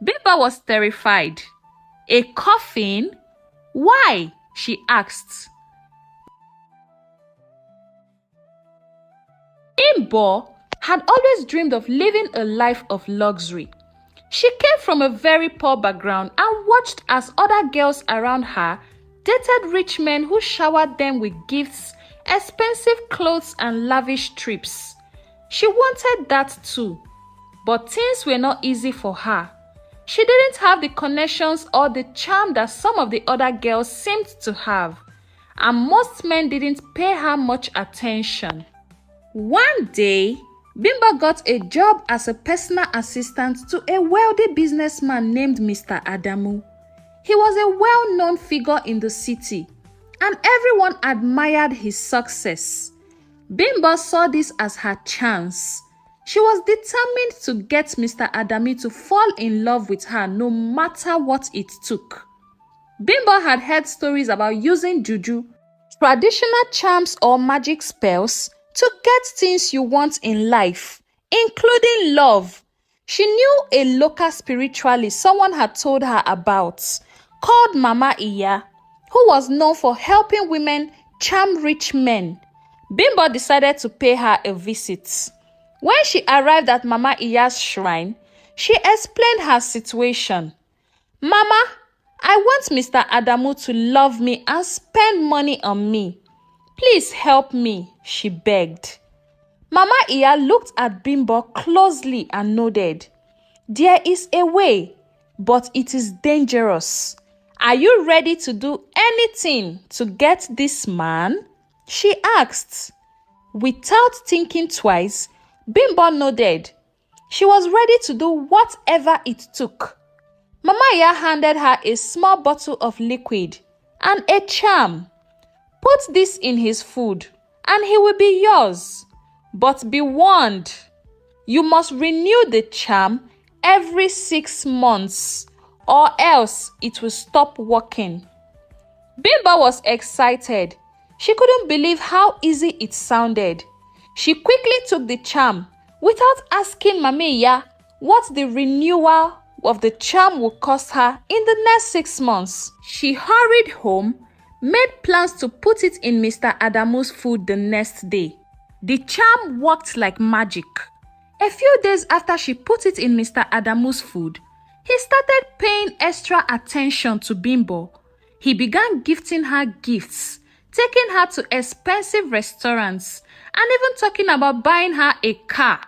Bimbo was terrified. A coffin? Why? She asked. Bimbo had always dreamed of living a life of luxury. She came from a very poor background and watched as other girls around her dated rich men who showered them with gifts, expensive clothes, and lavish trips. She wanted that too, but things were not easy for her. She didn't have the connections or the charm that some of the other girls seemed to have, and most men didn't pay her much attention. One day, Bimbo got a job as a personal assistant to a wealthy businessman named Mr. Adamu. He was a well-known figure in the city, and everyone admired his success. Bimbo saw this as her chance. She was determined to get Mr. Adamu to fall in love with her no matter what it took. Bimbo had heard stories about using juju, traditional charms or magic spells to get things you want in life, including love. She knew a local spiritualist someone had told her about, called Mama Iya, who was known for helping women charm rich men. Bimbo decided to pay her a visit. When she arrived at Mama Iya's shrine, she explained her situation. "Mama, I want Mr. Adamu to love me and spend money on me. Please help me," she begged. Mama Iya looked at Bimbo closely and nodded. "There is a way, but it is dangerous. Are you ready to do anything to get this man?" she asked. Without thinking twice, Bimbo nodded. She was ready to do whatever it took. Mama Iya handed her a small bottle of liquid and a charm. "Put this in his food and he will be yours. But be warned, you must renew the charm every 6 months or else it will stop working." Bimbo was excited. She couldn't believe how easy it sounded. She quickly took the charm without asking Mama Iya what the renewal of the charm would cost her in the next 6 months. She hurried home, made plans to put it in Mr. Adamu's food the next day. The charm worked like magic. A few days after she put it in Mr. Adamu's food, he started paying extra attention to Bimbo. He began gifting her gifts, taking her to expensive restaurants, and even talking about buying her a car.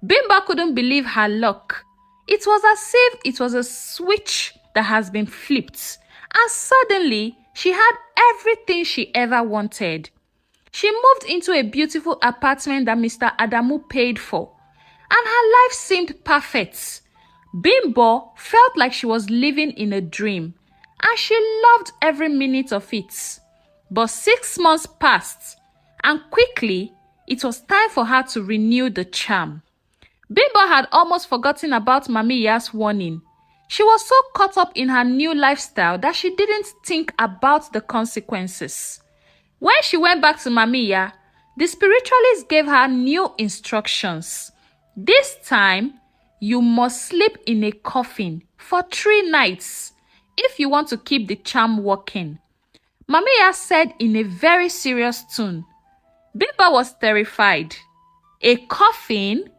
Bimbo couldn't believe her luck. It was as if it was a switch that has been flipped, and suddenly she had everything she ever wanted. She moved into a beautiful apartment that Mr. Adamu paid for, and her life seemed perfect. Bimbo felt like she was living in a dream, and she loved every minute of it. But 6 months passed, and quickly it was time for her to renew the charm. Bimbo had almost forgotten about Mama Iya's warning. She was so caught up in her new lifestyle that she didn't think about the consequences. When she went back to Mama Iya, the spiritualist gave her new instructions. This time, you must sleep in a coffin for 3 nights if you want to keep the charm working. Mama Iya said in a very serious tone. Bimbo was terrified. "A coffin?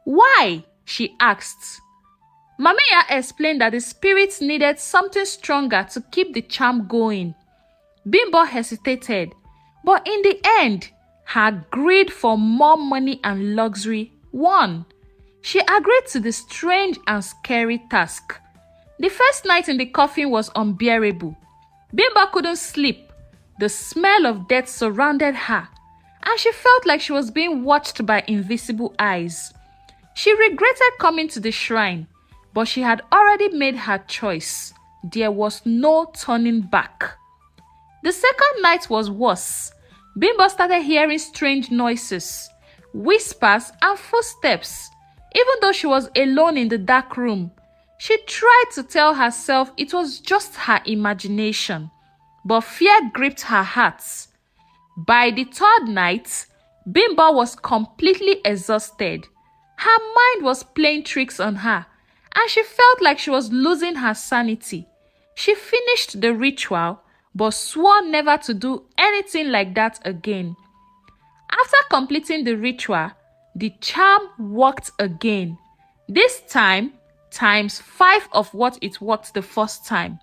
Why?" she asked. Mama Iya explained that the spirits needed something stronger to keep the charm going. Bimbo hesitated, but in the end, her greed for more money and luxury won. She agreed to the strange and scary task. The first night in the coffin was unbearable. Bimbo couldn't sleep. The smell of death surrounded her, and she felt like she was being watched by invisible eyes. She regretted coming to the shrine, but she had already made her choice. There was no turning back. The second night was worse. Bimbo started hearing strange noises, whispers, and footsteps. Even though she was alone in the dark room, she tried to tell herself it was just her imagination, but fear gripped her heart. By the third night, Bimbo was completely exhausted. Her mind was playing tricks on her, and she felt like she was losing her sanity. She finished the ritual but swore never to do anything like that again. After completing the ritual, the charm worked again, this time times 5 of what it worked the first time.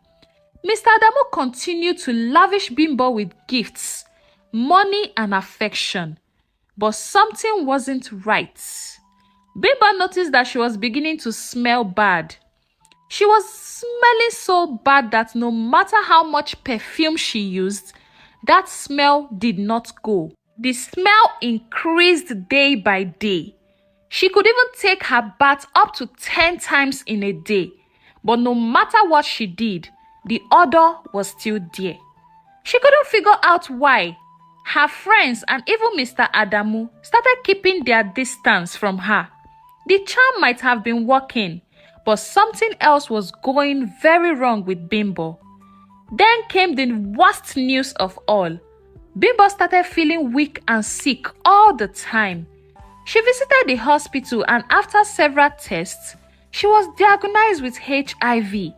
Mr. Adamu continued to lavish Bimbo with gifts, money and affection, but something wasn't right. Bimbo noticed that she was beginning to smell bad. She was smelling so bad that no matter how much perfume she used, that smell did not go. The smell increased day by day. She could even take her bath up to 10 times in a day, but no matter what she did, the odor was still there. She couldn't figure out why. Her friends and even Mr. Adamu started keeping their distance from her. The charm might have been working, but something else was going very wrong with Bimbo. Then came the worst news of all. Bimbo started feeling weak and sick all the time. She visited the hospital and after several tests, she was diagnosed with HIV.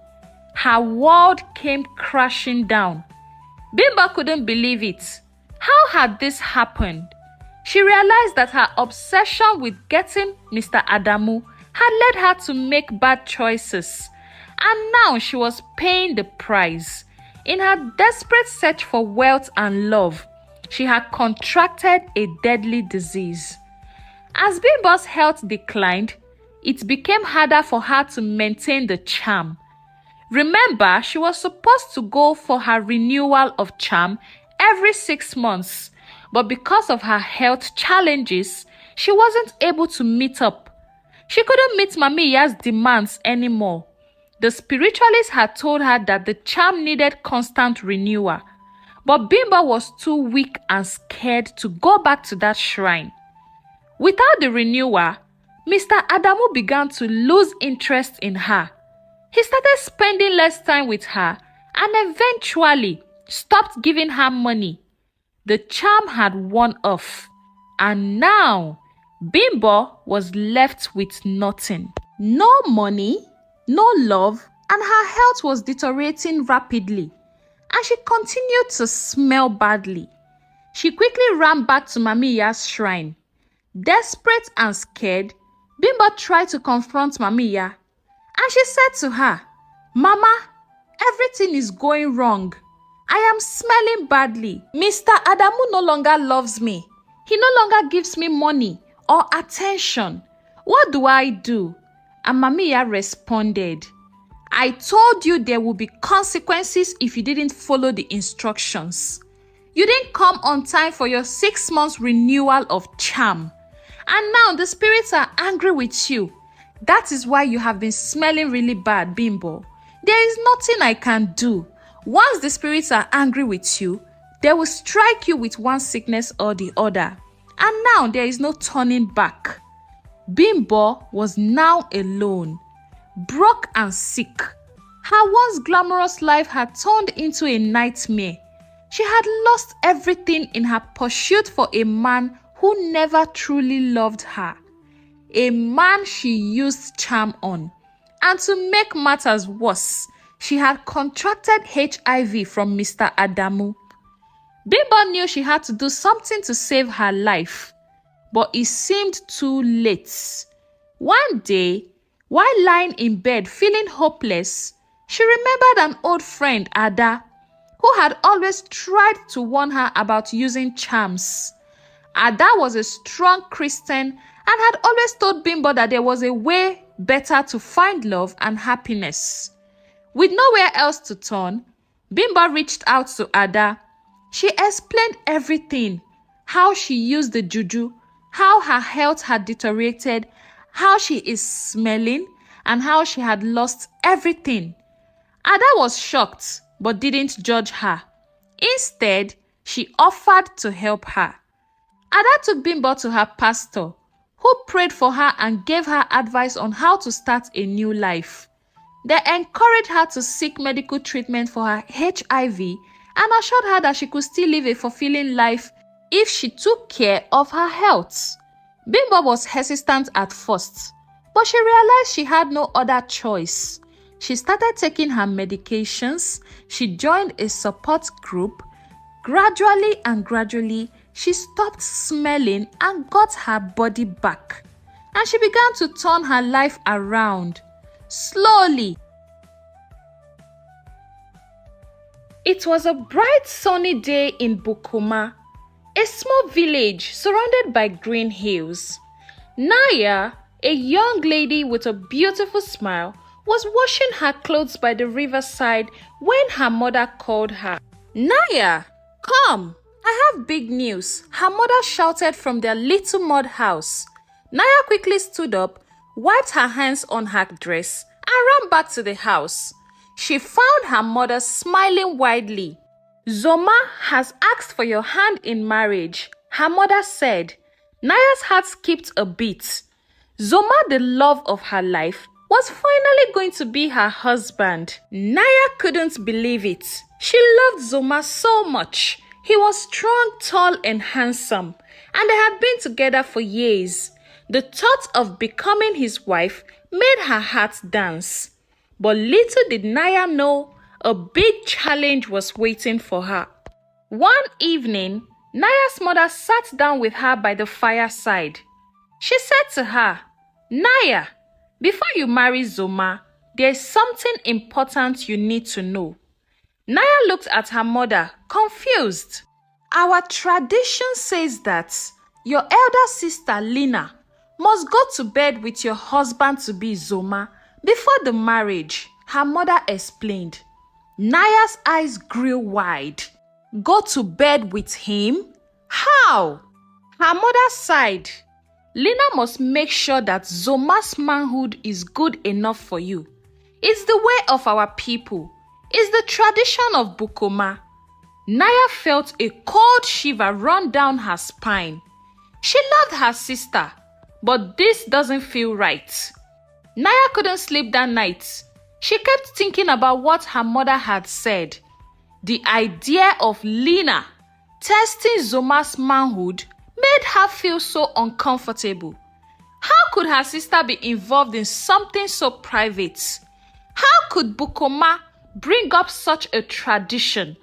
Her world came crashing down. Bimbo couldn't believe it. How had this happened? She realized that her obsession with getting Mr. Adamu had led her to make bad choices, and now she was paying the price. In her desperate search for wealth and love, she had contracted a deadly disease. As Bimbo's health declined, it became harder for her to maintain the charm. Remember, she was supposed to go for her renewal of charm every 6 months, but because of her health challenges, she wasn't able to meet up. She couldn't meet Mamiya's demands anymore. The spiritualist had told her that the charm needed constant renewal, but Bimbo was too weak and scared to go back to that shrine. Without the renewal, Mr. Adamu began to lose interest in her. He started spending less time with her and eventually stopped giving her money. The charm had worn off, and now Bimbo was left with nothing. No money, no love, and her health was deteriorating rapidly, and she continued to smell badly. She quickly ran back to Mamiya's shrine. Desperate and scared, Bimbo tried to confront Mamiya, and she said to her, "Mama, everything is going wrong. I am smelling badly. Mr. Adamu no longer loves me. He no longer gives me money or attention. What do I do?" And Mamiya responded, "I told you there will be consequences if you didn't follow the instructions. You didn't come on time for your 6 months renewal of charm. And now the spirits are angry with you. That is why you have been smelling really bad, Bimbo. There is nothing I can do. Once the spirits are angry with you, they will strike you with one sickness or the other. And now there is no turning back." Bimbo was now alone, broke and sick. Her once glamorous life had turned into a nightmare. She had lost everything in her pursuit for a man who never truly loved her. A man she used charm on. And to make matters worse, she had contracted HIV from Mr. Adamu. Bimbo knew she had to do something to save her life, but it seemed too late. One day, while lying in bed feeling hopeless, she remembered an old friend, Ada, who had always tried to warn her about using charms. Ada was a strong Christian and had always told Bimbo that there was a way better to find love and happiness. With nowhere else to turn, Bimbo reached out to Ada. She explained everything, how she used the juju, how her health had deteriorated, how she is smelling, and how she had lost everything. Ada was shocked but didn't judge her. Instead, she offered to help her. Ada took Bimbo to her pastor, who prayed for her and gave her advice on how to start a new life. They encouraged her to seek medical treatment for her HIV and assured her that she could still live a fulfilling life if she took care of her health. Bimbo was hesitant at first, But she realized she had no other choice. She started taking her medications. She joined a support group. Gradually and gradually, she stopped smelling and got her body back. And she began to turn her life around. Slowly. It was a bright sunny day in Bukuma, a small village surrounded by green hills. Naya, a young lady with a beautiful smile, was washing her clothes by the riverside when her mother called her. "Naya, come! I have big news," her mother shouted from their little mud house. Naya quickly stood up, wiped her hands on her dress, and ran back to the house. She found her mother smiling widely. "Zoma has asked for your hand in marriage," her mother said. Naya's heart skipped a beat. Zoma, the love of her life, was finally going to be her husband. Naya couldn't believe it. She loved Zoma so much. He was strong, tall, and handsome, and they had been together for years. The thought of becoming his wife made her heart dance. But little did Naya know, a big challenge was waiting for her. One evening, Naya's mother sat down with her by the fireside. She said to her, "Naya, before you marry Zoma, there is something important you need to know." Naya looked at her mother, confused. "Our tradition says that your elder sister Lina must go to bed with your husband-to-be Zoma before the marriage," her mother explained. Naya's eyes grew wide. "Go to bed with him? How?" Her mother sighed. "Lina must make sure that Zoma's manhood is good enough for you. It's the way of our people. It's the tradition of Bukoma." Naya felt a cold shiver run down her spine. She loved her sister, but this doesn't feel right. Naya couldn't sleep that night. She kept thinking about what her mother had said. The idea of Lina testing Zoma's manhood made her feel so uncomfortable. How could her sister be involved in something so private? How could Bukoma bring up such a tradition?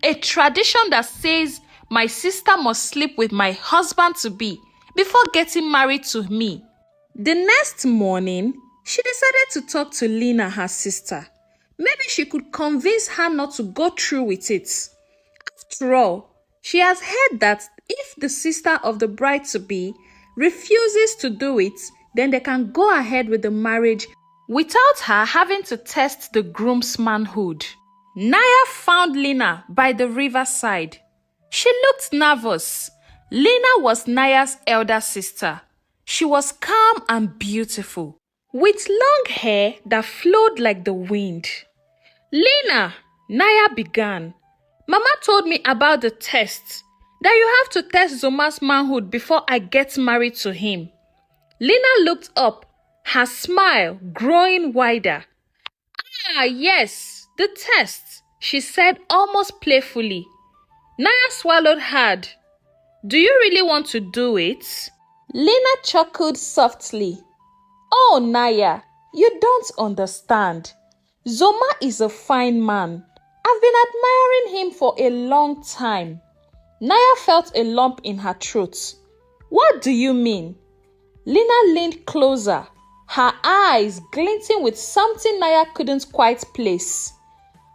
A tradition that says my sister must sleep with my husband-to-be before getting married to me. The next morning, she decided to talk to Lina, her sister. Maybe she could convince her not to go through with it. After all, she has heard that if the sister of the bride-to-be refuses to do it, then they can go ahead with the marriage without her having to test the groom's manhood. Naya found Lina by the riverside. She looked nervous. Lina was Naya's elder sister. She was calm and beautiful, with long hair that flowed like the wind. "Lina," Naya began, "Mama told me about the test, that you have to test Zoma's manhood before I get married to him." Lina looked up, her smile growing wider. "Ah, yes, the test," she said almost playfully. Naya swallowed hard. "Do you really want to do it?" Lina chuckled softly. "Oh, Naya, you don't understand. Zoma is a fine man. I've been admiring him for a long time." Naya felt a lump in her throat. "What do you mean?" Lina leaned closer, her eyes glinting with something Naya couldn't quite place.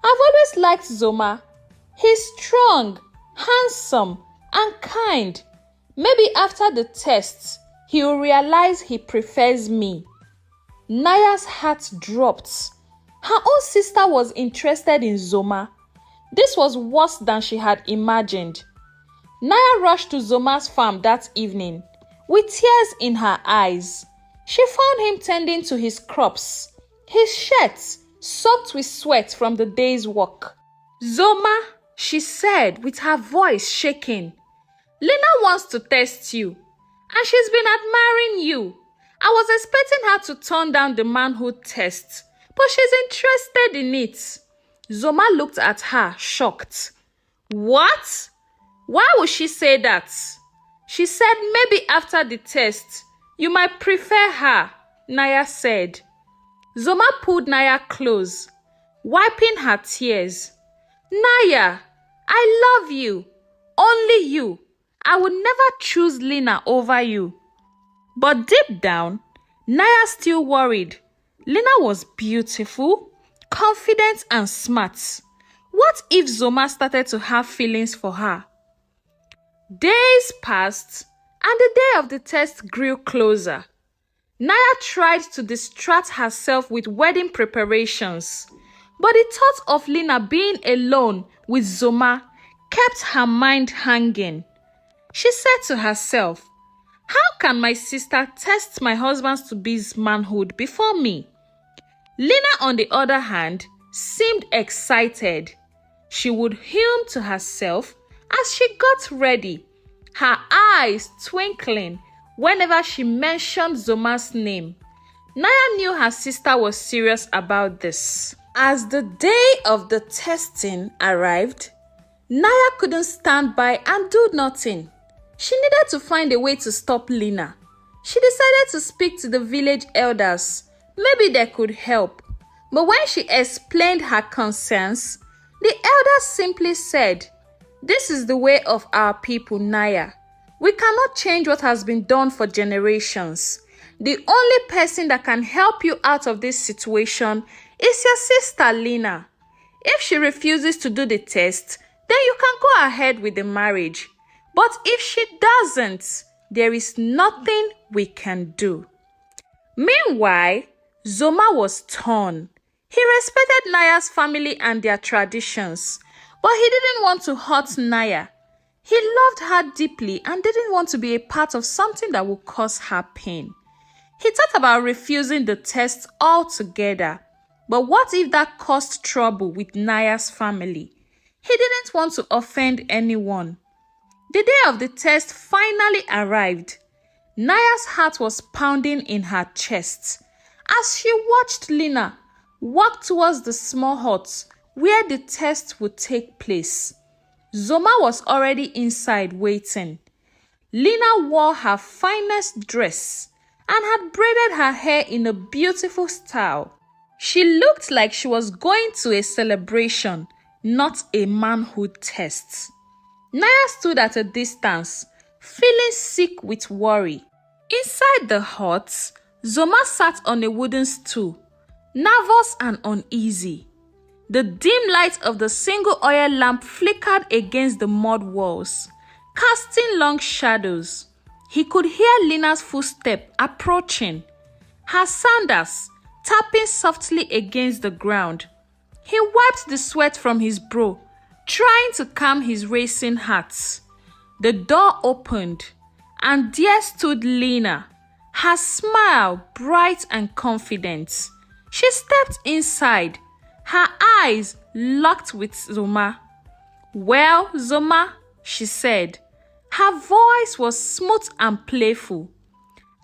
"I've always liked Zoma. He's strong, handsome, and kind. Maybe after the test, he'll realize he prefers me." Naya's heart dropped. Her own sister was interested in Zoma. This was worse than she had imagined. Naya rushed to Zoma's farm that evening, with tears in her eyes. She found him tending to his crops, his shirt soaked with sweat from the day's work. "Zoma," she said with her voice shaking, "Lina wants to test you, and she's been admiring you. I was expecting her to turn down the manhood test, but she's interested in it." Zoma looked at her, shocked. "What? Why would she say that?" She said maybe after the test, you might prefer her. Naya said. Zoma pulled Naya close, wiping her tears. Naya, I love you. Only you. I would never choose Lena over you. But deep down, Naya still worried. Lena was beautiful, confident and smart. What if Zoma started to have feelings for her? Days passed and the day of the test grew closer. Naya tried to distract herself with wedding preparations, but the thought of Lena being alone with Zoma kept her mind hanging. She said to herself, how can my sister test my husband's to-be's manhood before me? Lena, on the other hand, seemed excited. She would hum to herself as she got ready, her eyes twinkling whenever she mentioned Zoma's name. Naya knew her sister was serious about this. As the day of the testing arrived, Naya couldn't stand by and do nothing. She needed to find a way to stop Lena. She decided to speak to the village elders. Maybe they could help. But when she explained her concerns, the elders simply said, this is the way of our people, Naya. We cannot change what has been done for generations. The only person that can help you out of this situation is your sister, Lena. If she refuses to do the test, then you can go ahead with the marriage. But if she doesn't, there is nothing we can do. Meanwhile, Zoma was torn. He respected Naya's family and their traditions, but he didn't want to hurt Naya. He loved her deeply and didn't want to be a part of something that would cause her pain. He thought about refusing the test altogether. But what if that caused trouble with Naya's family? He didn't want to offend anyone. The day of the test finally arrived. Naya's heart was pounding in her chest as she watched Lena walk towards the small hut where the test would take place. Zoma was already inside waiting. Lena wore her finest dress and had braided her hair in a beautiful style. She looked like she was going to a celebration, not a manhood test. Naya stood at a distance, feeling sick with worry. Inside the hut, Zoma sat on a wooden stool, nervous and uneasy. The dim light of the single oil lamp flickered against the mud walls, casting long shadows. He could hear Lena's footsteps approaching, her sandals tapping softly against the ground. He wiped the sweat from his brow, trying to calm his racing heart. The door opened, and there stood Lena, her smile bright and confident. She stepped inside, her eyes locked with Zoma. Well, Zoma, she said. Her voice was smooth and playful.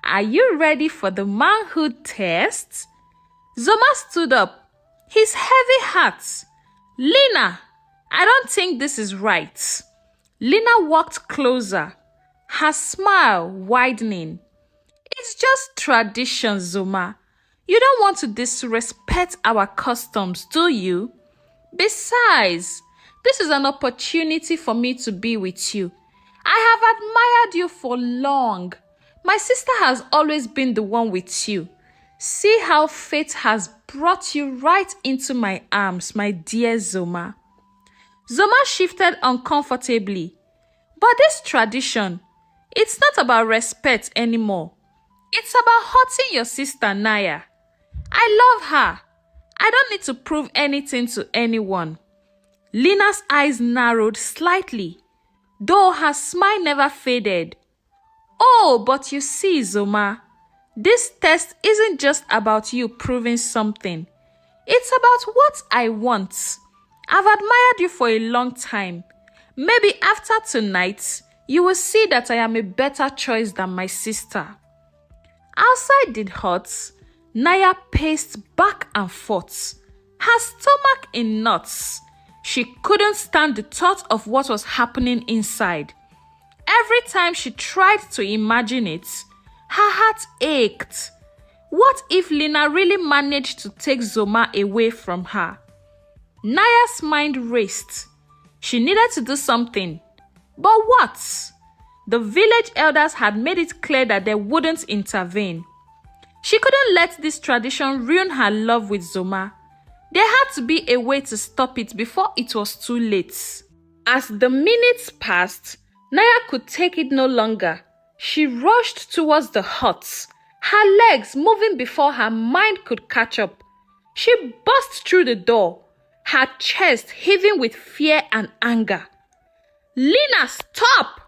Are you ready for the manhood test? Zoma stood up, his heavy heart. Lena, I don't think this is right. Lena walked closer, her smile widening. It's just tradition, Zoma. You don't want to disrespect our customs, do you? Besides, this is an opportunity for me to be with you. I have admired you for long. My sister has always been the one with you. See how fate has brought you right into my arms, my dear Zoma. Zoma shifted uncomfortably. But this tradition, it's not about respect anymore. It's about hurting your sister Naya. I love her. I don't need to prove anything to anyone. Lena's eyes narrowed slightly, though her smile never faded. Oh, but you see, Zoma, this test isn't just about you proving something. It's about what I want. I've admired you for a long time. Maybe after tonight, you will see that I am a better choice than my sister. Outside the hut, Naya paced back and forth, her stomach in knots. She couldn't stand the thought of what was happening inside. Every time she tried to imagine it, her heart ached. What if Lina really managed to take Zoma away from her? Naya's mind raced. She needed to do something. But what? The village elders had made it clear that they wouldn't intervene. She couldn't let this tradition ruin her love with Zoma. There had to be a way to stop it before it was too late. As the minutes passed, Naya could take it no longer. She rushed towards the hut, her legs moving before her mind could catch up. She burst through the door, her chest heaving with fear and anger. "Lina, stop!"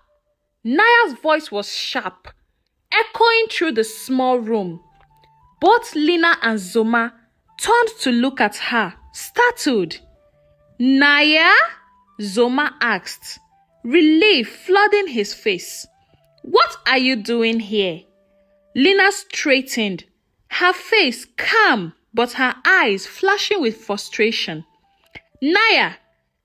Naya's voice was sharp, echoing through the small room. Both Lina and Zoma turned to look at her, startled. "Naya?" Zoma asked, relief flooding his face. "What are you doing here?" Lina straightened, her face calm but her eyes flashing with frustration. "Naya,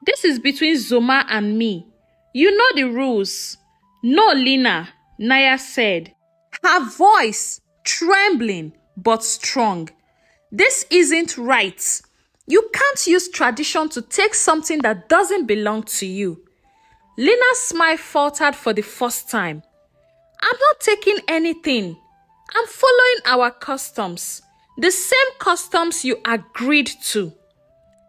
this is between Zoma and me. You know the rules." "No, Lina," Naya said, her voice trembling but strong. "This isn't right. You can't use tradition to take something that doesn't belong to you." Lina's smile faltered for the first time. "I'm not taking anything. I'm following our customs, the same customs you agreed to."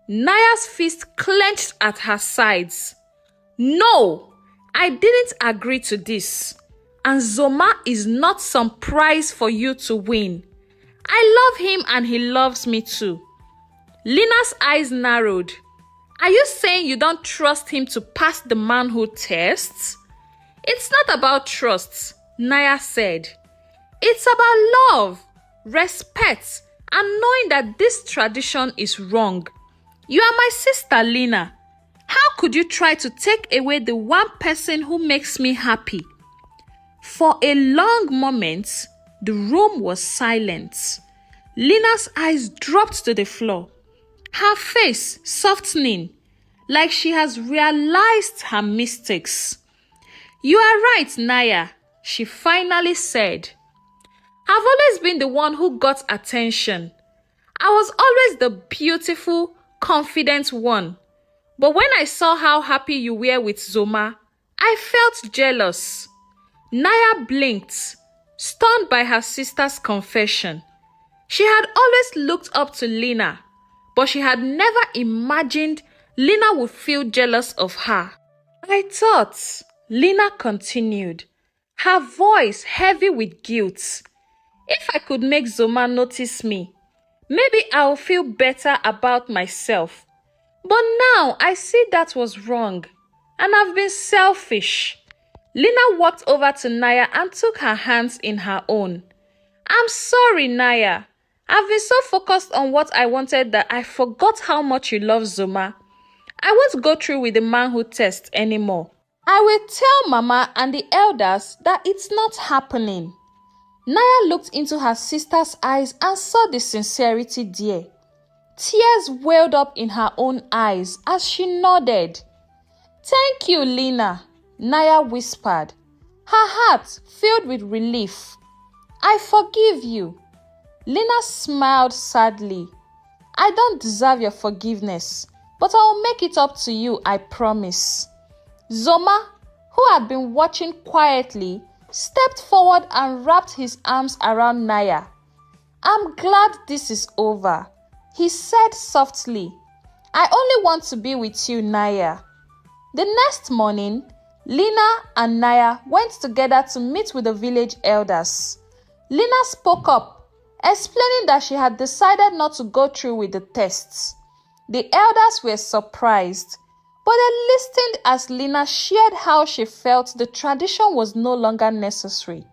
Naya's fist clenched at her sides. "No, I didn't agree to this. And Zoma is not some prize for you to win. I love him and he loves me too." Lina's eyes narrowed. "Are you saying you don't trust him to pass the manhood test?" "It's not about trust," Naya said. "It's about love, respect, and knowing that this tradition is wrong. You are my sister, Lina. How could you try to take away the one person who makes me happy?" For a long moment, the room was silent. Lina's eyes dropped to the floor, her face softening, like she has realized her mistakes. "You are right, Naya," she finally said. "I've always been the one who got attention. I was always the beautiful, confident one. But when I saw how happy you were with Zoma, I felt jealous." Naya blinked, stunned by her sister's confession. She had always looked up to Lina, but she had never imagined Lina would feel jealous of her. "I thought," Lina continued, her voice heavy with guilt, "if I could make Zoma notice me, maybe I'll feel better about myself. But now I see that was wrong, and I've been selfish." Lina walked over to Naya and took her hands in her own. "I'm sorry, Naya. I've been so focused on what I wanted that I forgot how much you love Zoma. I won't go through with the manhood test anymore. I will tell Mama and the elders that it's not happening." Naya looked into her sister's eyes and saw the sincerity there. Tears welled up in her own eyes as she nodded. "Thank you, Lina," Naya whispered, her heart filled with relief. "I forgive you." Lina smiled sadly. "I don't deserve your forgiveness, but I will make it up to you, I promise." Zoma, who had been watching quietly, stepped forward and wrapped his arms around Naya. "I'm glad this is over," he said softly. "I only want to be with you, Naya." The next morning, Lina and Naya went together to meet with the village elders. Lina spoke up, explaining that she had decided not to go through with the tests. The elders were surprised, but they listened as Lina shared how she felt the tradition was no longer necessary.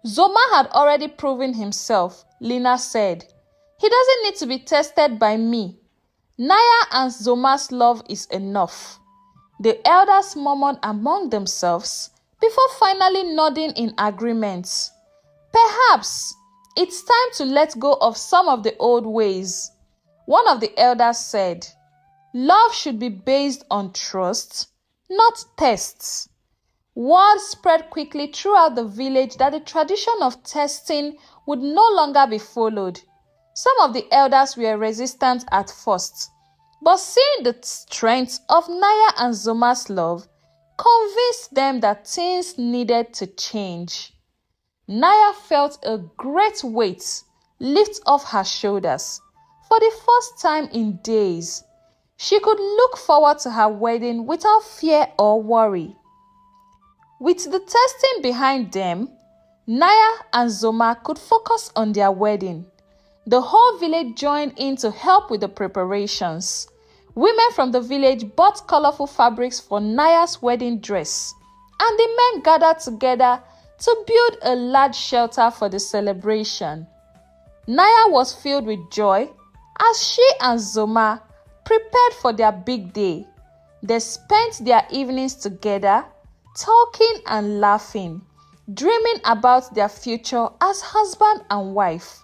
"Zoma had already proven himself," Lina said. "He doesn't need to be tested by me. Naya and Zoma's love is enough." The elders murmured among themselves before finally nodding in agreement. "Perhaps it's time to let go of some of the old ways." One of the elders said, "Love should be based on trust, not tests." Word spread quickly throughout the village that the tradition of testing would no longer be followed. Some of the elders were resistant at first, but seeing the strength of Naya and Zoma's love convinced them that things needed to change. Naya felt a great weight lift off her shoulders. For the first time in days, she could look forward to her wedding without fear or worry. With the testing behind them, Naya and Zoma could focus on their wedding. The whole village joined in to help with the preparations. Women from the village bought colorful fabrics for Naya's wedding dress, and the men gathered together to build a large shelter for the celebration. Naya was filled with joy as she and Zoma prepared for their big day. They spent their evenings together, talking and laughing, dreaming about their future as husband and wife.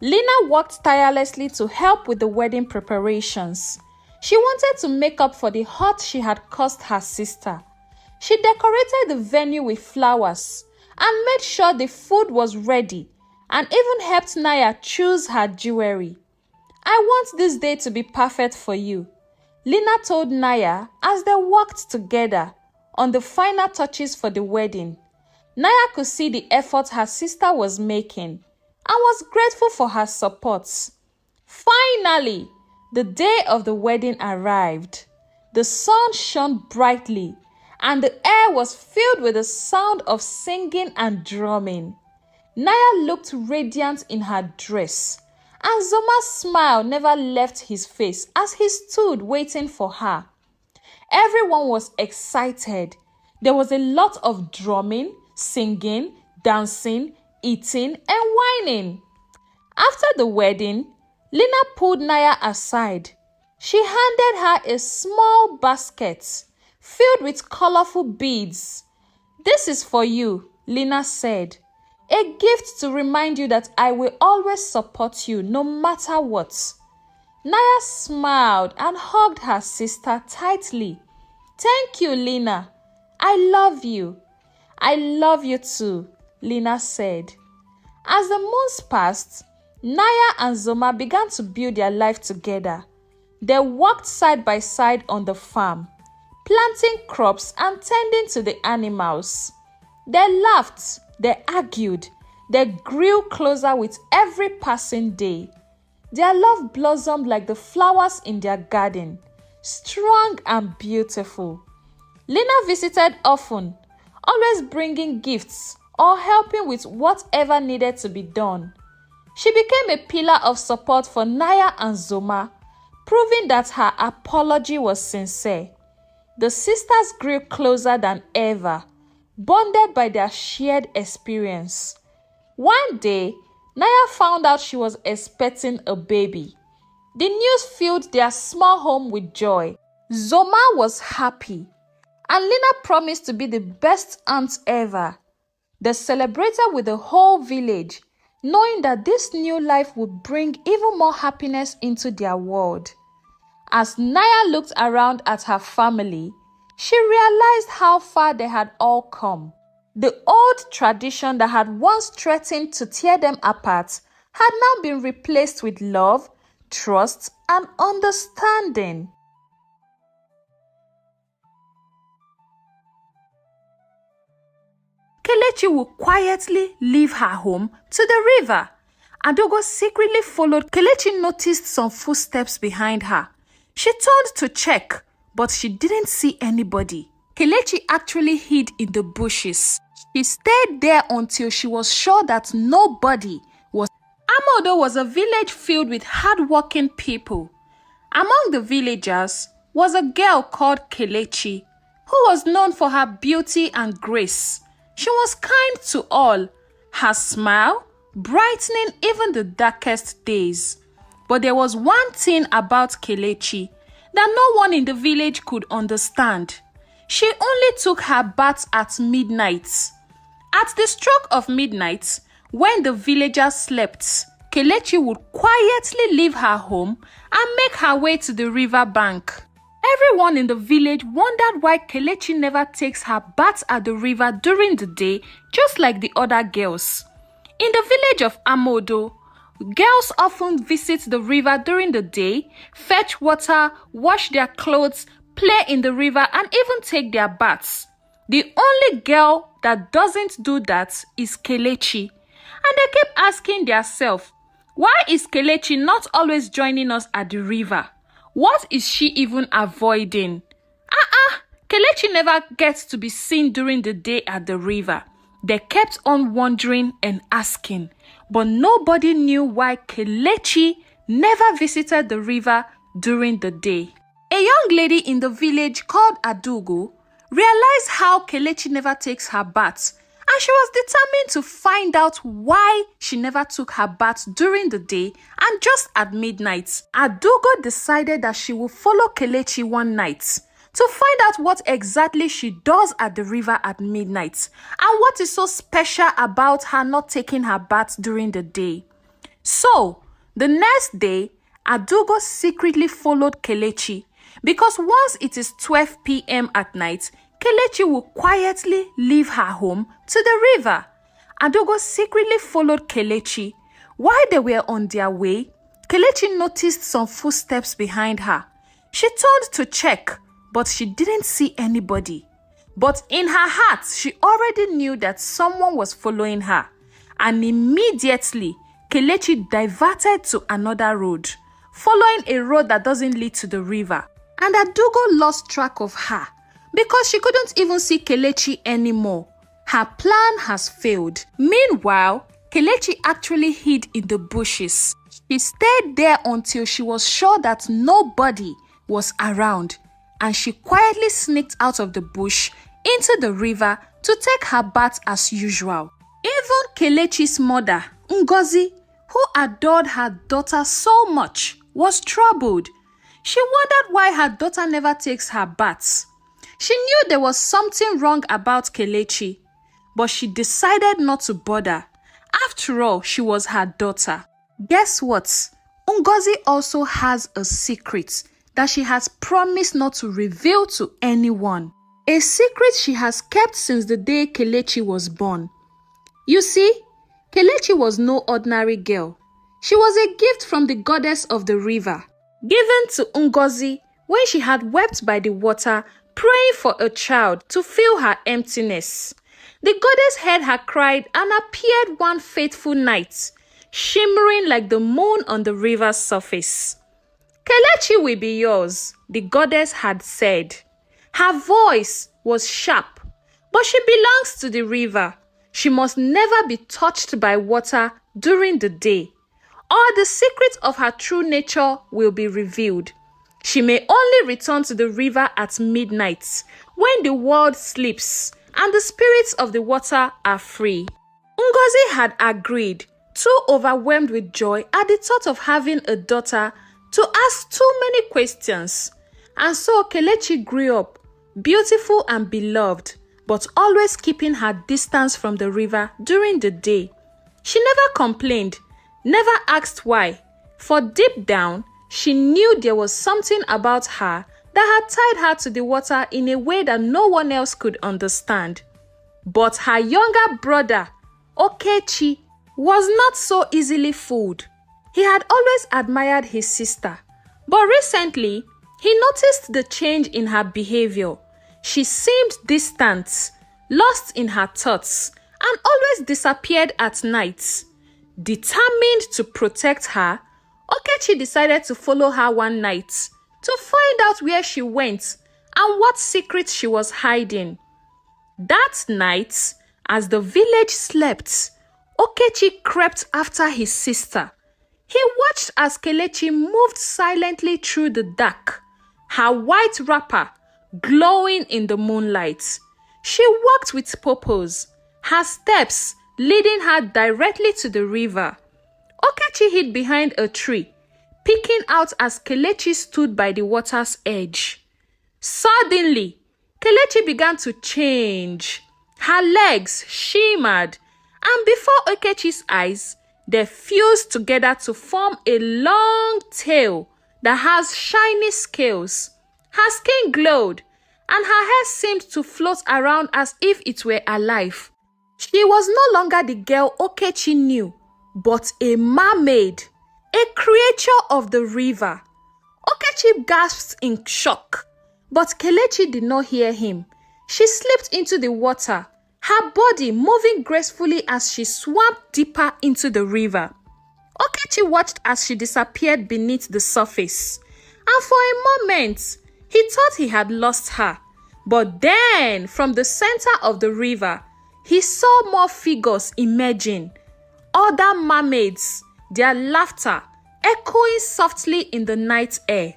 Lina worked tirelessly to help with the wedding preparations. She wanted to make up for the hurt she had caused her sister. She decorated the venue with flowers and made sure the food was ready, and even helped Naya choose her jewelry. "I want this day to be perfect for you," Lina told Naya as they worked together on the final touches for the wedding. Naya could see the effort her sister was making and was grateful for her support. Finally, the day of the wedding arrived. The sun shone brightly, and the air was filled with the sound of singing and drumming. Naya looked radiant in her dress, and Zoma's smile never left his face as he stood waiting for her. Everyone was excited. There was a lot of drumming, singing, dancing, eating, and whining. After the wedding, Lina pulled Naya aside. She handed her a small basket filled with colorful beads. "This is for you," Lina said. "A gift to remind you that I will always support you no matter what." Naya smiled and hugged her sister tightly. "Thank you, Lina. I love you." "I love you too," Lina said. As the months passed, Naya and Zoma began to build their life together. They worked side by side on the farm, planting crops and tending to the animals. They laughed, they argued, they grew closer with every passing day. Their love blossomed like the flowers in their garden, strong and beautiful. Lina visited often, always bringing gifts or helping with whatever needed to be done. She became a pillar of support for Naya and Zoma, proving that her apology was sincere. The sisters grew closer than ever, bonded by their shared experience. One day, Naya found out she was expecting a baby. The news filled their small home with joy. Zoma was happy, and Lina promised to be the best aunt ever. They celebrated with the whole village, knowing that this new life would bring even more happiness into their world. As Naya looked around at her family, she realized how far they had all come. The old tradition that had once threatened to tear them apart had now been replaced with love, trust, and understanding. Kelechi would quietly leave her home to the river. Adogo secretly followed. Kelechi noticed some footsteps behind her. She turned to check, but she didn't see anybody. Kelechi actually hid in the bushes. She stayed there until she was sure that nobody was. Amodo was a village filled with hard-working people. Among the villagers was a girl called Kelechi, who was known for her beauty and grace. She was kind to all, her smile brightening even the darkest days. But there was one thing about Kelechi that no one in the village could understand. She only took her bath at midnight. At the stroke of midnight, when the villagers slept, Kelechi would quietly leave her home and make her way to the river bank. Everyone in the village wondered why Kelechi never takes her bath at the river during the day, just like the other girls. In the village of Amodo, girls often visit the river during the day, fetch water, wash their clothes, play in the river, and even take their baths. The only girl that doesn't do that is Kelechi. And they keep asking themselves, why is Kelechi not always joining us at the river? What is she even avoiding? Kelechi never gets to be seen during the day at the river. They kept on wondering and asking, but nobody knew why Kelechi never visited the river during the day. A young lady in the village called Adugo realized how Kelechi never takes her bath, and she was determined to find out why she never took her bath during the day and just at midnight. Adugo decided that she would follow Kelechi one night to find out what exactly she does at the river at midnight and what is so special about her not taking her bath during the day. So, the next day, Adugo secretly followed Kelechi because once it is 12 p.m. at night, Kelechi will quietly leave her home to the river. Adugo secretly followed Kelechi. While they were on their way, Kelechi noticed some footsteps behind her. She turned to check, but she didn't see anybody. But in her heart, she already knew that someone was following her. And immediately, Kelechi diverted to another road, following a road that doesn't lead to the river. And Adugo lost track of her because she couldn't even see Kelechi anymore. Her plan has failed. Meanwhile, Kelechi actually hid in the bushes. She stayed there until she was sure that nobody was around, and she quietly sneaked out of the bush into the river to take her bath as usual. Even Kelechi's mother, Ngozi, who adored her daughter so much, was troubled. She wondered why her daughter never takes her baths. She knew there was something wrong about Kelechi, but she decided not to bother. After all, she was her daughter. Guess what? Ngozi also has a secret that she has promised not to reveal to anyone. A secret she has kept since the day Kelechi was born. You see, Kelechi was no ordinary girl. She was a gift from the goddess of the river, given to Ngozi when she had wept by the water, praying for a child to fill her emptiness. The goddess heard her cry and appeared one fateful night, shimmering like the moon on the river's surface. Kelechi will be yours, the goddess had said. Her voice was sharp, but she belongs to the river. She must never be touched by water during the day, or the secret of her true nature will be revealed. She may only return to the river at midnight, when the world sleeps and the spirits of the water are free. Ngozi had agreed, too overwhelmed with joy at the thought of having a daughter to ask too many questions. And so Kelechi grew up, beautiful and beloved, but always keeping her distance from the river during the day. She never complained, never asked why, for deep down, she knew there was something about her that had tied her to the water in a way that no one else could understand. But her younger brother, Okechi, was not so easily fooled. He had always admired his sister, but recently, he noticed the change in her behavior. She seemed distant, lost in her thoughts, and always disappeared at night. Determined to protect her, Okechi decided to follow her one night to find out where she went and what secrets she was hiding. That night, as the village slept, Okechi crept after his sister. He watched as Kelechi moved silently through the dark, her white wrapper glowing in the moonlight. She walked with purpose, her steps leading her directly to the river. Okechi hid behind a tree, peeking out as Kelechi stood by the water's edge. Suddenly, Kelechi began to change. Her legs shimmered, and before Okechi's eyes, they fused together to form a long tail that has shiny scales. Her skin glowed, and her hair seemed to float around as if it were alive. She was no longer the girl Okechi knew, but a mermaid, a creature of the river. Okechi gasped in shock, but Kelechi did not hear him. She slipped into the water, her body moving gracefully as she swam deeper into the river. Okechi watched as she disappeared beneath the surface, and for a moment, he thought he had lost her. But then, from the center of the river, he saw more figures emerging. Other mermaids, their laughter echoing softly in the night air.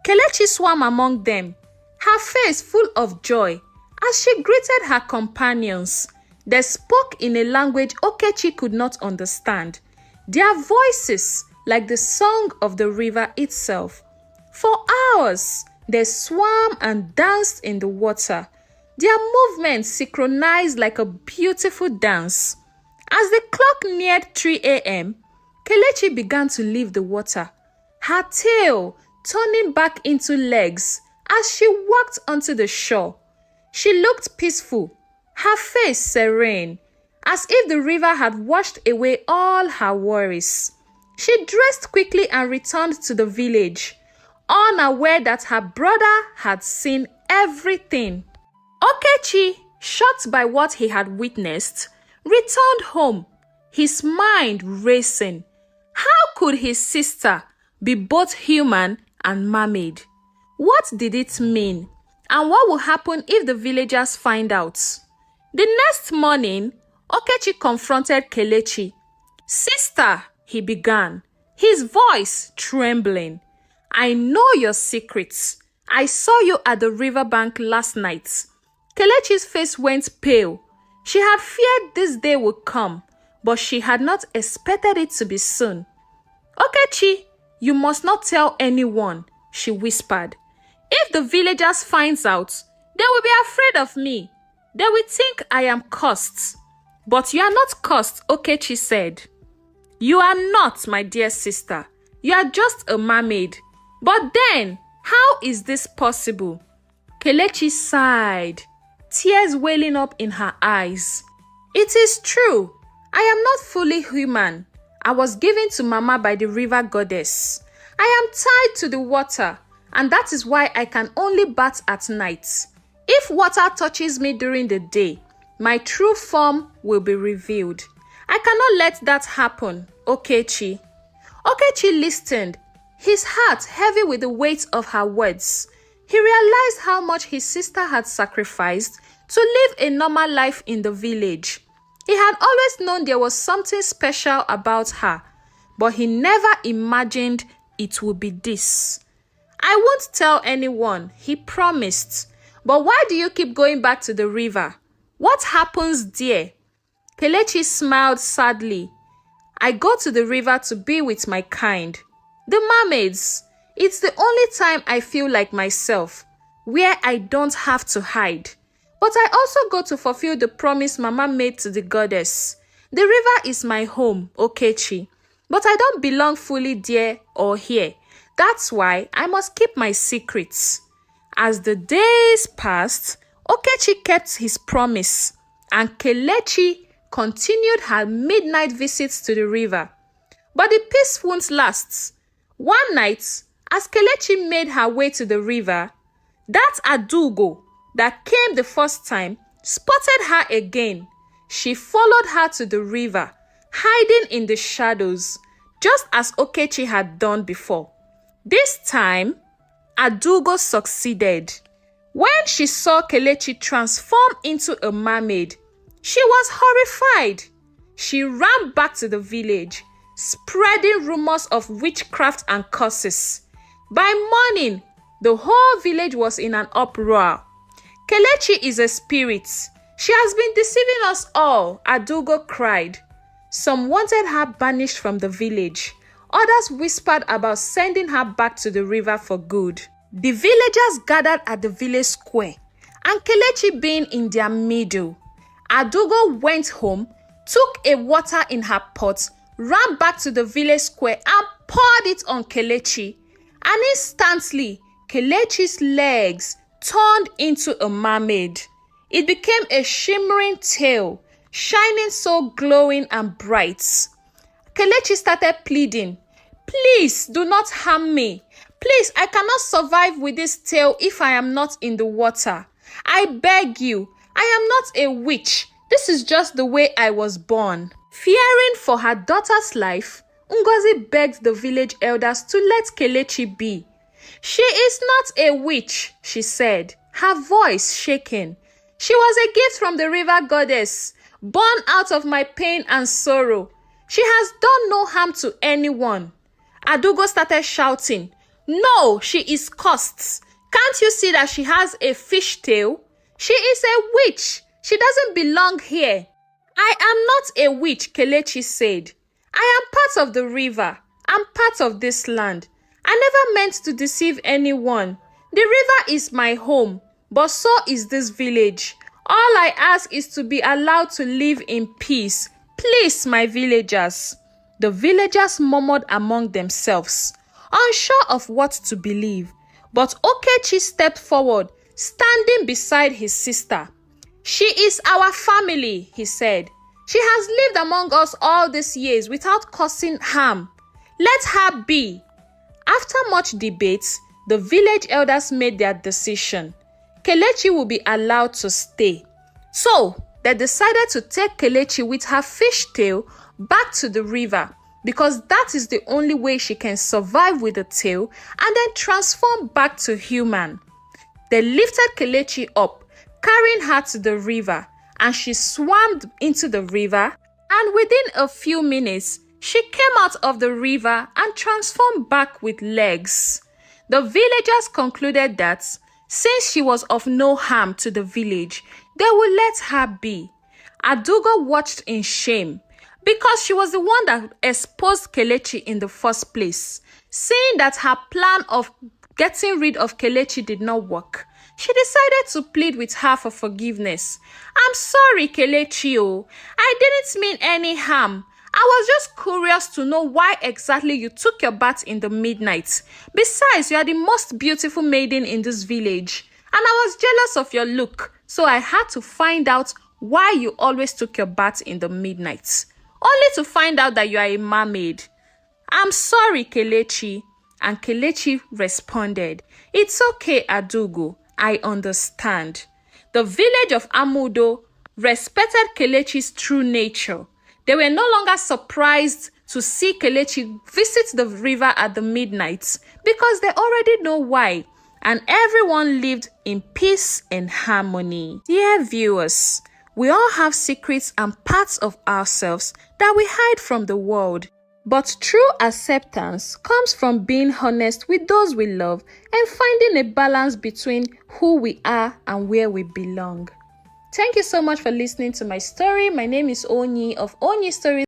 Kelechi swam among them, her face full of joy as she greeted her companions. They spoke in a language Okechi could not understand, their voices like the song of the river itself. For hours, they swam and danced in the water, their movements synchronized like a beautiful dance. As the clock neared 3 a.m., Kelechi began to leave the water, her tail turning back into legs as she walked onto the shore. She looked peaceful, her face serene, as if the river had washed away all her worries. She dressed quickly and returned to the village, unaware that her brother had seen everything. Okechi, shocked by what he had witnessed, returned home, his mind racing. How could his sister be both human and mermaid? What did it mean? And what will happen if the villagers find out? The next morning, Okechi confronted Kelechi. "Sister," he began, his voice trembling, "I know your secrets. I saw you at the riverbank last night." Kelechi's face went pale. She had feared this day would come, but she had not expected it to be soon. "Okechi, you must not tell anyone," she whispered. "If the villagers find out, they will be afraid of me. They will think I am cursed." "But you are not cursed," Okechi said. "You are not, my dear sister. You are just a mermaid. But then, how is this possible?" Kelechi sighed, tears welling up in her eyes. "It is true. I am not fully human. I was given to Mama by the river goddess. I am tied to the water, and that is why I can only bath at night. If water touches me during the day, my true form will be revealed. I cannot let that happen, Okechi." Okechi listened, his heart heavy with the weight of her words. He realized how much his sister had sacrificed to live a normal life in the village. He had always known there was something special about her, but he never imagined it would be this. "I won't tell anyone," he promised. "But why do you keep going back to the river? What happens there?" Kelechi smiled sadly. "I go to the river to be with my kind, the mermaids. It's the only time I feel like myself, where I don't have to hide. But I also go to fulfill the promise Mama made to the goddess. The river is my home, Okechi, but I don't belong fully there or here. That's why I must keep my secrets." As the days passed, Okechi kept his promise, and Kelechi continued her midnight visits to the river. But the peace won't last. One night, as Kelechi made her way to the river, that Adugo that came the first time spotted her again. She followed her to the river, hiding in the shadows, just as Okechi had done before. This time, Adugo succeeded. When she saw Kelechi transform into a mermaid, she was horrified. She ran back to the village, spreading rumors of witchcraft and curses. By morning, the whole village was in an uproar. "Kelechi is a spirit. She has been deceiving us all," Adugo cried. Some wanted her banished from the village. Others whispered about sending her back to the river for good. The villagers gathered at the village square, and Kelechi being in their middle. Adugo went home, took a water in her pot, ran back to the village square and poured it on Kelechi. And instantly, Kelechi's legs turned into a mermaid. It became a shimmering tail, shining so glowing and bright. Kelechi started pleading, "Please do not harm me. Please, I cannot survive with this tail if I am not in the water. I beg you, I am not a witch. This is just the way I was born." Fearing for her daughter's life, Ngozi begged the village elders to let Kelechi be. "She is not a witch," she said, her voice shaking. "She was a gift from the river goddess, born out of my pain and sorrow. She has done no harm to anyone." Adugo started shouting, "No, she is cursed. Can't you see that she has a fish tail? She is a witch. She doesn't belong here." "I am not a witch," Kelechi said. "I am part of the river. I'm part of this land. I never meant to deceive anyone. The river is my home, but so is this village. All I ask is to be allowed to live in peace. Please, my villagers." The villagers murmured among themselves, unsure of what to believe. But Okechi stepped forward, standing beside his sister. "She is our family," he said. "She has lived among us all these years without causing harm. Let her be." After much debate, the village elders made their decision. Kelechi will be allowed to stay. So, they decided to take Kelechi with her fish tail back to the river, because that is the only way she can survive with the tail and then transform back to human. They lifted Kelechi up, carrying her to the river, and she swam into the river, and within a few minutes, she came out of the river and transformed back with legs. The villagers concluded that since she was of no harm to the village, they would let her be. Adugo watched in shame because she was the one that exposed Kelechi in the first place. Seeing that her plan of getting rid of Kelechi did not work, she decided to plead with her for forgiveness. "I'm sorry, Kelechi. I didn't mean any harm. I was just curious to know why exactly you took your bath in the midnight. Besides, you are the most beautiful maiden in this village, and I was jealous of your look, so I had to find out why you always took your bath in the midnight, only to find out that you are a mermaid. I'm sorry, Kelechi." And Kelechi responded, "It's okay, Adugo. I understand." The village of Amudo respected Kelechi's true nature. They were no longer surprised to see Kelechi visit the river at the midnight because they already know why, and everyone lived in peace and harmony. Dear viewers, we all have secrets and parts of ourselves that we hide from the world. But true acceptance comes from being honest with those we love and finding a balance between who we are and where we belong. Thank you so much for listening to my story. My name is Onyi of Onyi Stories.